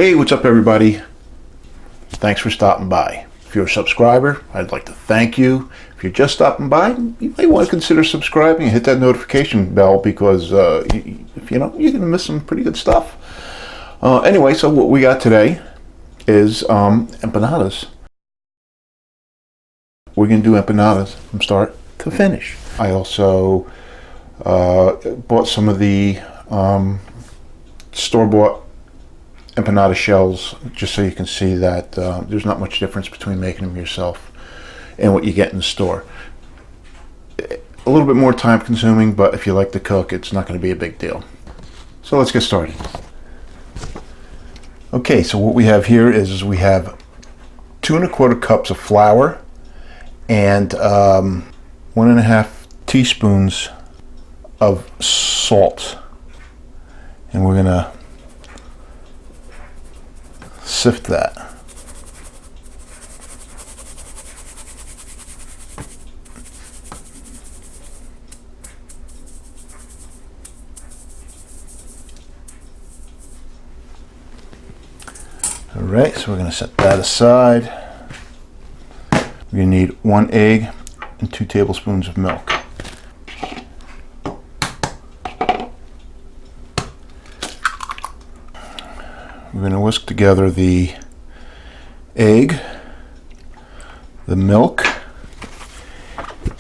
Hey, what's up everybody? Thanks for stopping by. If you're a subscriber, I'd like to thank you. If you're just stopping by, you may want to consider subscribing and hit that notification bell because if you know, you're going to miss some pretty good stuff. Anyway, so what we got today is empanadas. We're going to do empanadas from start to finish. I also bought some of the store-bought empanada shells just so you can see that there's not much difference between making them yourself and what you get in the store. A little bit more time consuming, but if you like to cook, it's not going to be a big deal. So let's get started. Okay, so what we have here is we have 2 1/4 cups of flour and 1.5 teaspoons of salt, and we're gonna sift that. All right, so we're gonna set that aside. We're gonna need 1 egg and 2 tablespoons of milk. We're going to whisk together the egg, the milk,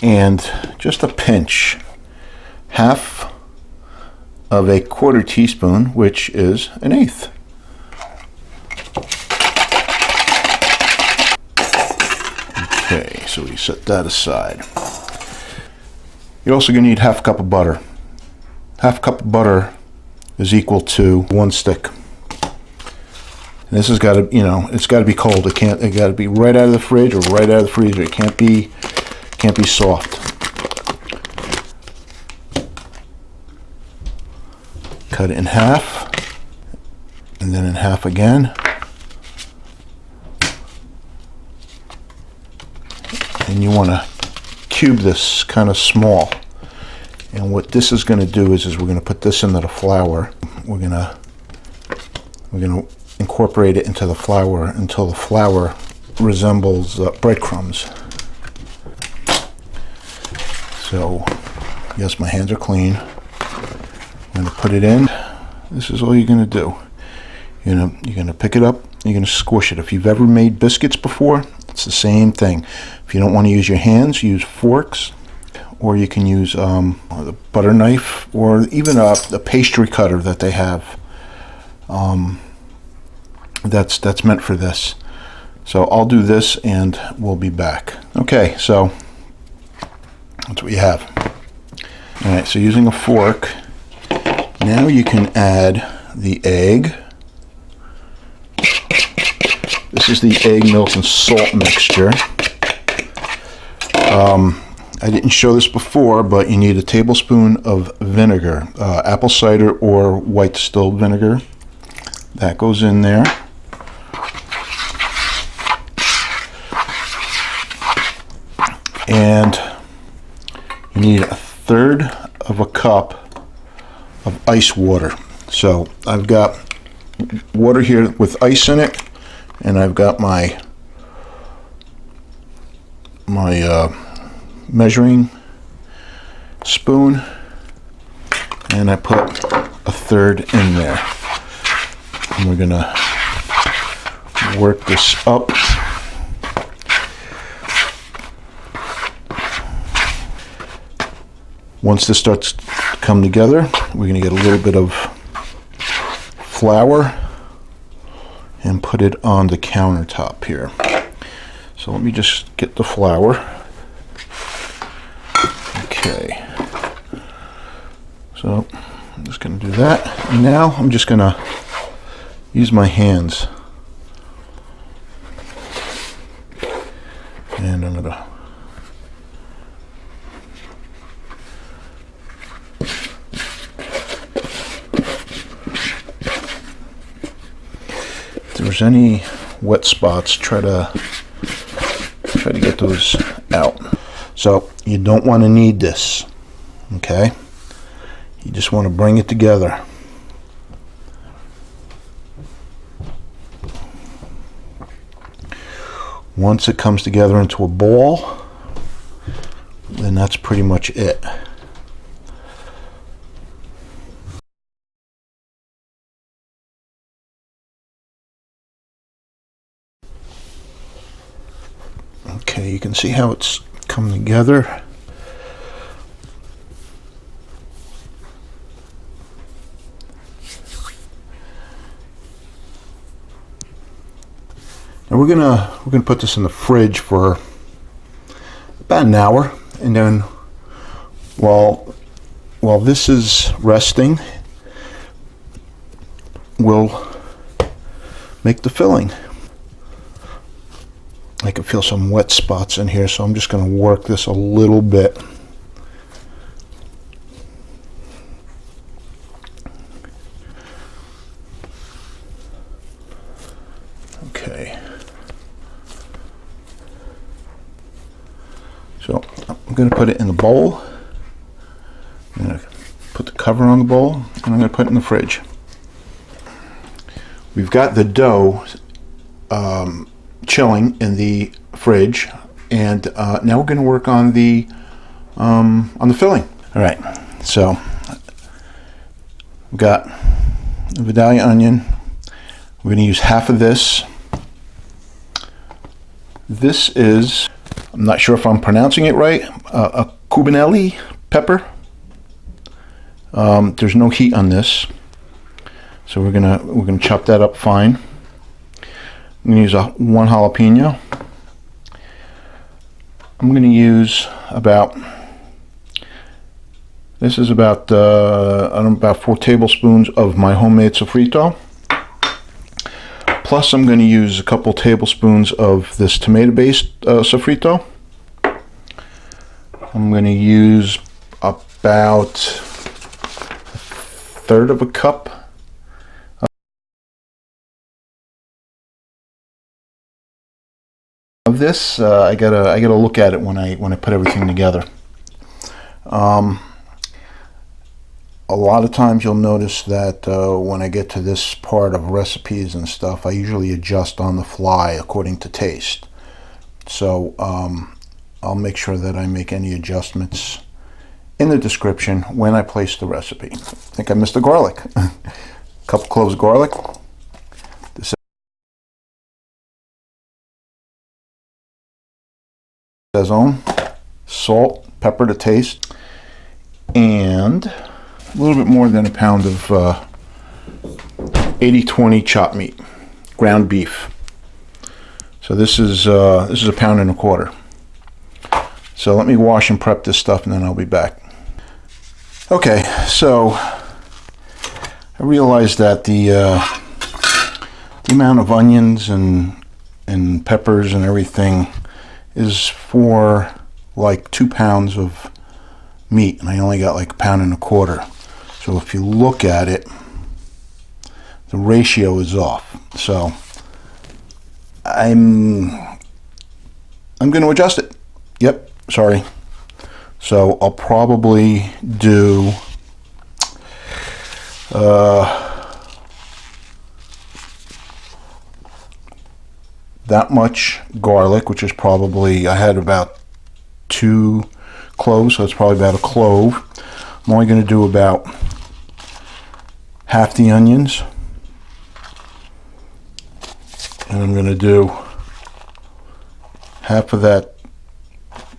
and just a pinch, half of a 1/4 teaspoon, which is 1/8. Okay, so we set that aside. You're also going to need half a cup of butter. Half a cup of butter is equal to 1 stick. And this has got to, you know, it's got to be cold. It got to be right out of the fridge or right out of the freezer. It can't be soft. Cut it in half, and then in half again. And you want to cube this kind of small. And what this is going to do is we're going to put this into the flour. We're going to incorporate it into the flour until the flour resembles breadcrumbs. So, yes, my hands are clean. I'm going to put it in. This is all you're going to do. You're going to pick it up. You're going to squish it. If you've ever made biscuits before, it's the same thing. If you don't want to use your hands, use forks, or you can use the butter knife, or even a pastry cutter that they have. That's meant for this. So I'll do this and we'll be back. Okay, so that's what you have. All right, so using a fork, now you can add the egg. This is the egg, milk, and salt mixture. I didn't show this before, but you need a tablespoon of vinegar, apple cider or white distilled vinegar. That goes in there. And you need 1/3 of a cup of ice water. So I've got water here with ice in it, and I've got my measuring spoon, and I put 1/3 in there. And we're gonna work this up. Once this starts to come together, we're going to get a little bit of flour and put it on the countertop here. So let me just get the flour. Okay. So I'm just going to do that. And now I'm just going to use my hands. And I'm going to if there's any wet spots, try to get those out. So you don't want to knead this, okay? You just want to bring it together. Once it comes together into a ball, then that's pretty much it. Okay, you can see how it's come together. And we're gonna put this in the fridge for about an hour, and then while this is resting, we'll make the filling. I can feel some wet spots in here, so I'm just going to work this a little bit. Okay. So I'm going to put it in the bowl. I'm going to put the cover on the bowl, and I'm going to put it in the fridge. We've got the dough chilling in the fridge, and now we're going to work on the filling. All right, so we've got a Vidalia onion. We're going to use half of this. This is, I'm not sure if I'm pronouncing it right, a cubanelli pepper. There's no heat on this, so we're gonna chop that up fine. I'm going to use one jalapeno. I'm going to use about 4 tablespoons of my homemade sofrito. Plus I'm going to use a couple tablespoons of this tomato-based sofrito. I'm going to use about 1/3 of a cup of this. I gotta look at it when I put everything together. A lot of times you'll notice that when I get to this part of recipes and stuff, I usually adjust on the fly according to taste. So I'll make sure that I make any adjustments in the description when I place the recipe. I think I missed the garlic. A couple cloves of garlic. Sazon, salt, pepper to taste, and a little bit more than a pound of 80/20 chopped meat, ground beef. So this is a 1.25 pounds. So let me wash and prep this stuff, and then I'll be back. Okay, so I realized that the amount of onions and peppers and everything is for like 2 pounds of meat, and I only got like 1.25 pounds. So if you look at it, the ratio is off. So I'm going to adjust it. Yep, sorry. So I'll probably do that much garlic, which is probably, I had about 2 cloves, so it's probably about a clove. I'm only going to do about half the onions, and I'm going to do half of that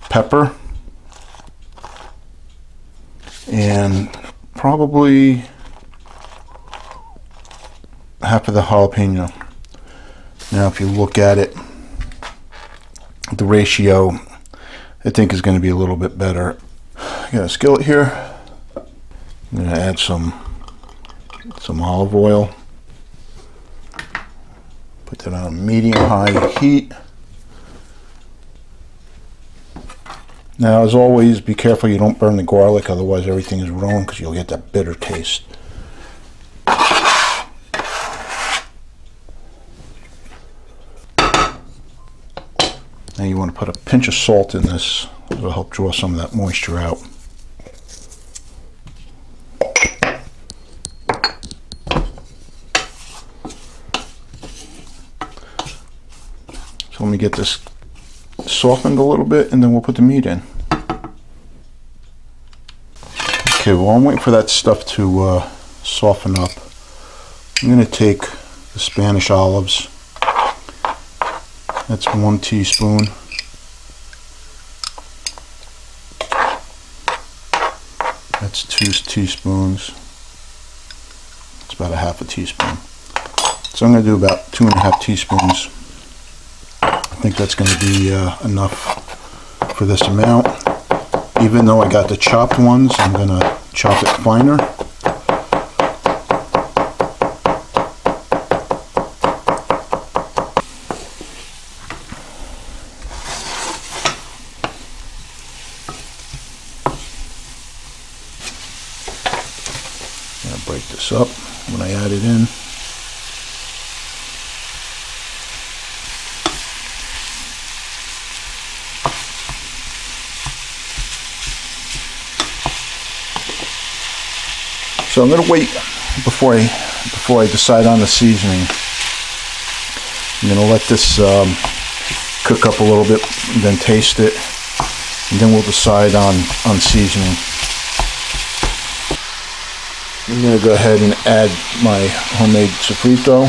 pepper, and probably half of the jalapeno. Now if you look at it, the ratio I think is going to be a little bit better. I got a skillet here. I'm going to add some olive oil. Put that on medium-high heat. Now, as always, be careful you don't burn the garlic, otherwise everything is wrong, because you'll get that bitter taste. Now you want to put a pinch of salt in this. It'll help draw some of that moisture out. So So let me get this softened a little bit, and then we'll put the meat in. Okay, well, I'm waiting for that stuff to soften up. I'm going to take the Spanish olives. That's 1 teaspoon. That's 2 teaspoons. It's about a half a teaspoon. So I'm going to do about 2.5 teaspoons. I think that's going to be enough for this amount. Even though I got the chopped ones, I'm going to chop it finer. I'm going to break this up when I add it in. So I'm going to wait before I decide on the seasoning. I'm going to let this cook up a little bit, and then taste it, and then we'll decide on seasoning. I'm going to go ahead and add my homemade sofrito.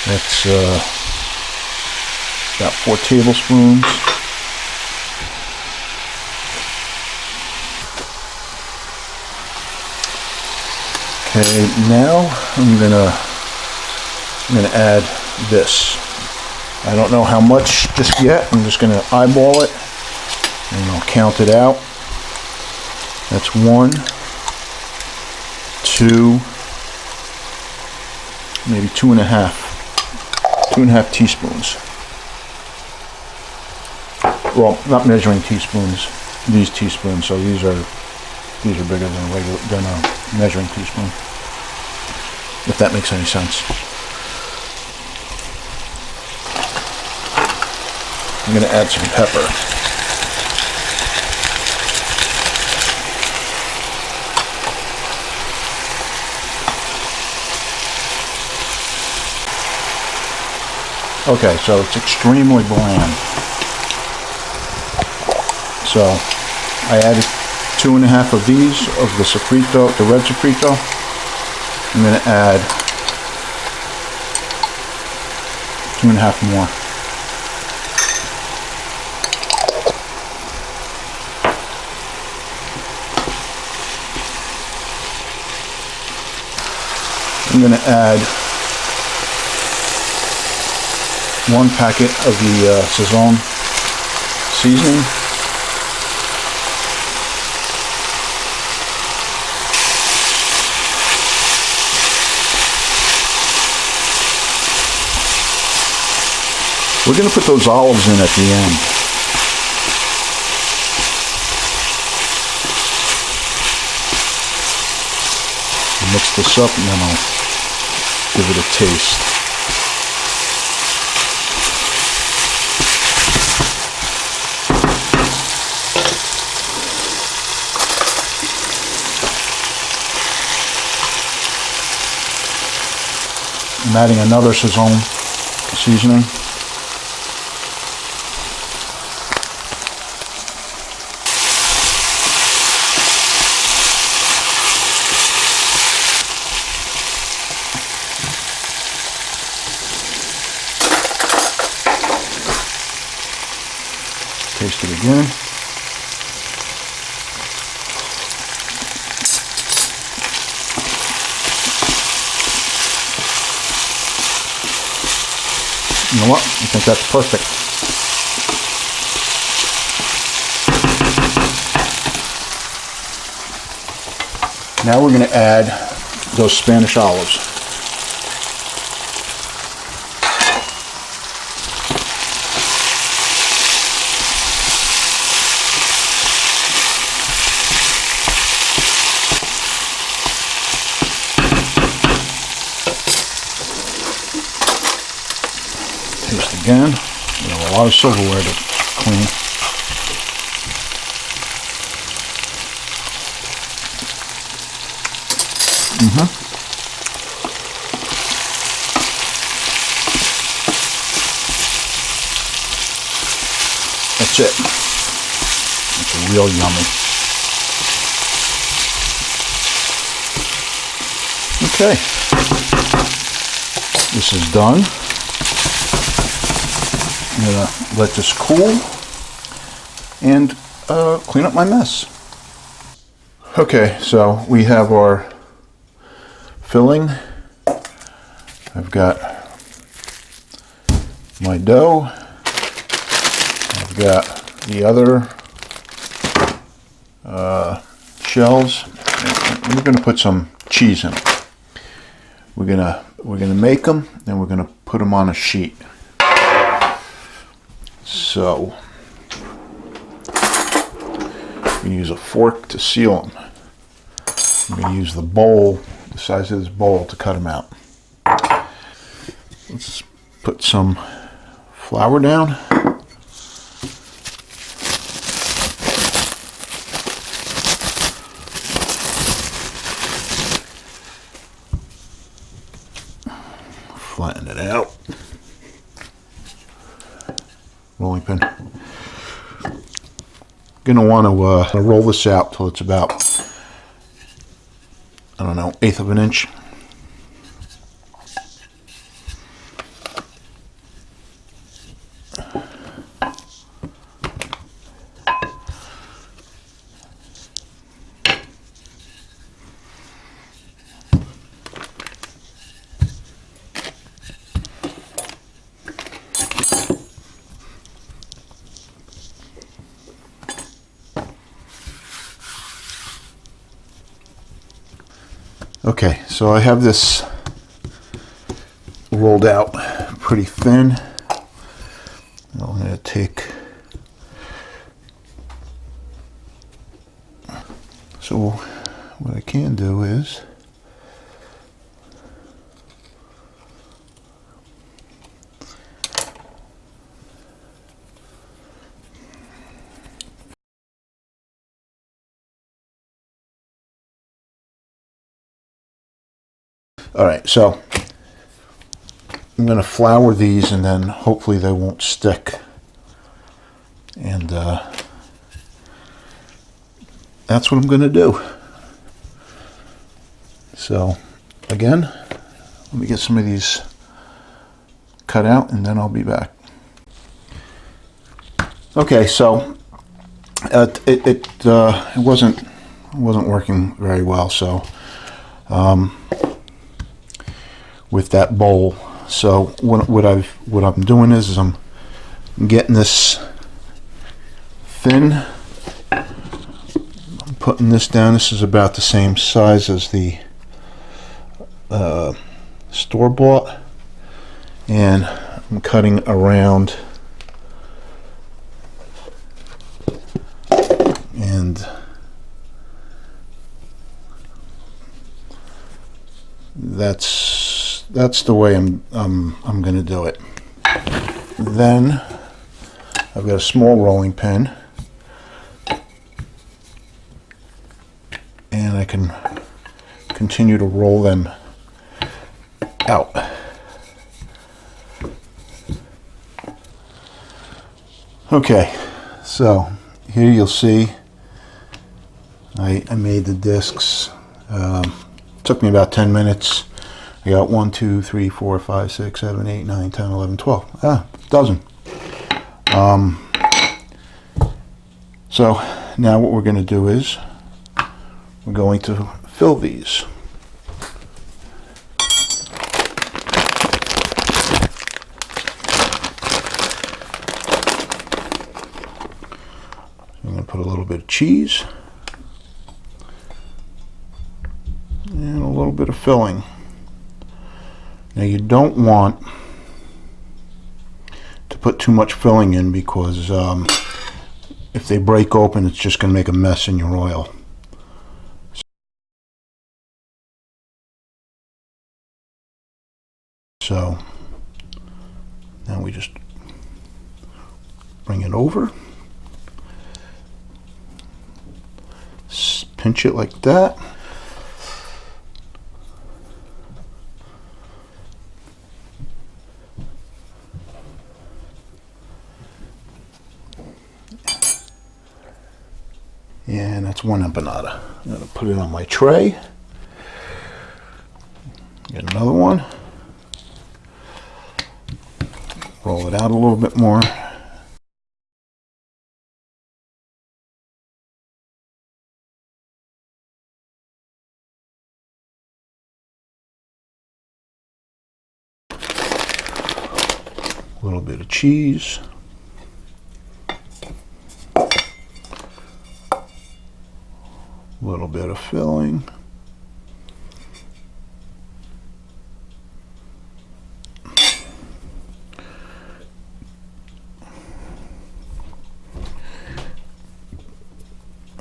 That's about 4 tablespoons. Okay, now I'm gonna add this. I don't know how much just yet. I'm just gonna eyeball it, and I'll count it out. That's 1, 2, maybe 2.5 teaspoons. Well, not measuring teaspoons. These teaspoons. So these are bigger than a measuring teaspoon, if that makes any sense. I'm going to add some pepper. Okay, so it's extremely bland. So I added 2.5 of these, of the sofrito, the red sofrito. I'm going to add 2.5 more. I'm going to add 1 packet of the Sazón seasoning. We're going to put those olives in at the end. Mix this up, and then I'll give it a taste. I'm adding another Sazón seasoning. Taste it again. You know what? I think that's perfect. Now we're going to add those Spanish olives. Taste again. We have a lot of silverware to clean. That's it. It's real yummy. Okay, this is done. I'm gonna let this cool and clean up my mess. Okay, so we have our filling. I've got my dough. I've got the other shells. And we're going to put some cheese in. We're gonna make them, and we're gonna put them on a sheet. So we use a fork to seal them. I'm going to use the bowl, the size of this bowl, to cut them out. Let's put some flour down. Flatten it out. Rolling pin. Gonna want to roll this out till it's about, I don't know, 1/8 of an inch. Okay, so I have this rolled out pretty thin. I'm going to take, so what I can do is all right, so I'm going to flour these, and then hopefully they won't stick. And that's what I'm going to do. So again, let me get some of these cut out, and then I'll be back. Okay, so it wasn't working very well. So with that bowl. So what I'm doing is I'm getting this thin. I'm putting this down. This is about the same size as the store-bought, and I'm cutting around, and that's the way I'm going to do it. Then I've got a small rolling pin, and I can continue to roll them out. Okay, so here you'll see I made the discs. Took me about 10 minutes. I got 1, 2, 3, 4, 5, 6, 7, 8, 9, 10, 11, 12. A dozen. So now what we're going to do is we're going to fill these. I'm going to put a little bit of cheese and a little bit of filling. Now you don't want to put too much filling in, because if they break open, it's just going to make a mess in your oil. So now we just bring it over, pinch it like that. And that's one empanada. I'm going to put it on my tray. Get another one. Roll it out a little bit more. A little bit of cheese. A little bit of filling.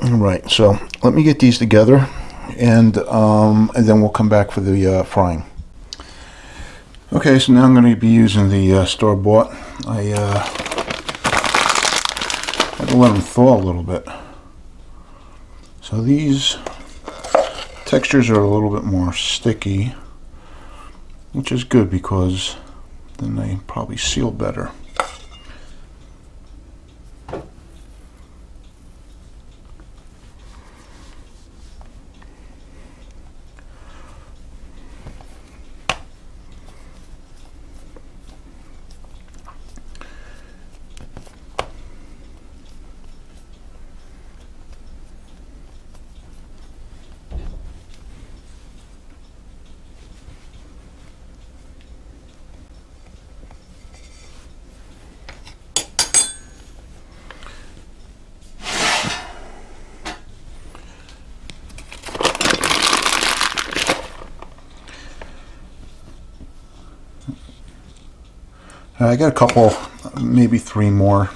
All right, so let me get these together, and then we'll come back for the frying. Okay, so now I'm going to be using the store-bought. I had to let them thaw a little bit. So these textures are a little bit more sticky, which is good because then they probably seal better. I got a couple, maybe 3 more,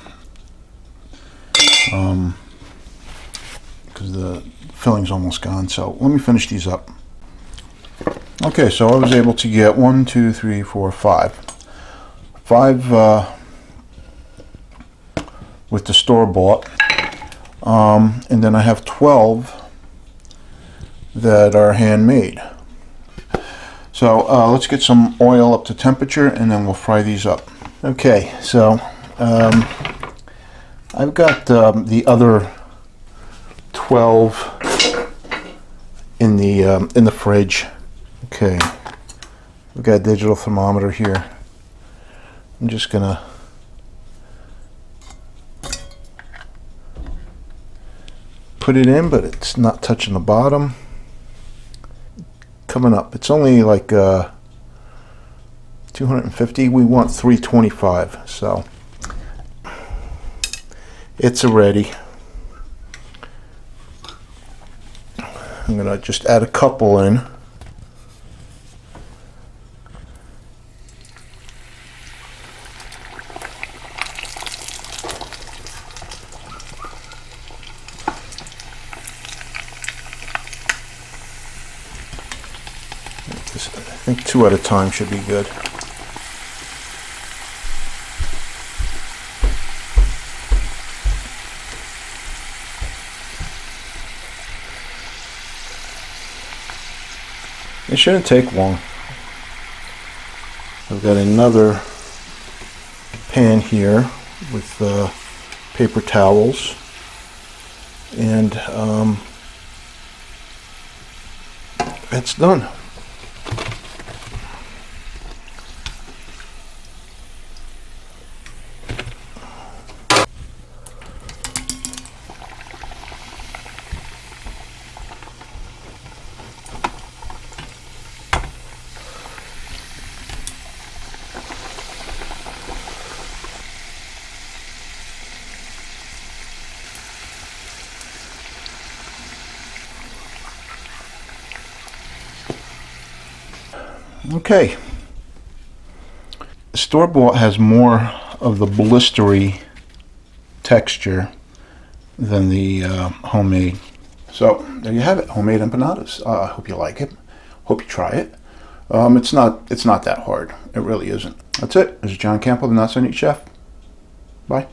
because the filling's almost gone. So let me finish these up. Okay, so I was able to get 1, 2, 3, 4, 5. 5 with the store-bought, and then I have 12 that are handmade. So let's get some oil up to temperature, and then we'll fry these up. Okay, so I've got the other 12 in the fridge. Okay, we've got a digital thermometer here. I'm just gonna put it in, but it's not touching the bottom. Coming up, it's only like 250. We want 325, so it's ready. I'm gonna just add a couple in. I think 2 at a time should be good. It shouldn't take long. I've got another pan here with paper towels, and it's done. Okay, store-bought has more of the blistery texture than the homemade. So there you have it, homemade empanadas. I hope you like it. Hope you try it. It's not that hard. It really isn't. That's it. This is John Campbell, the Not So Neat Chef. Bye.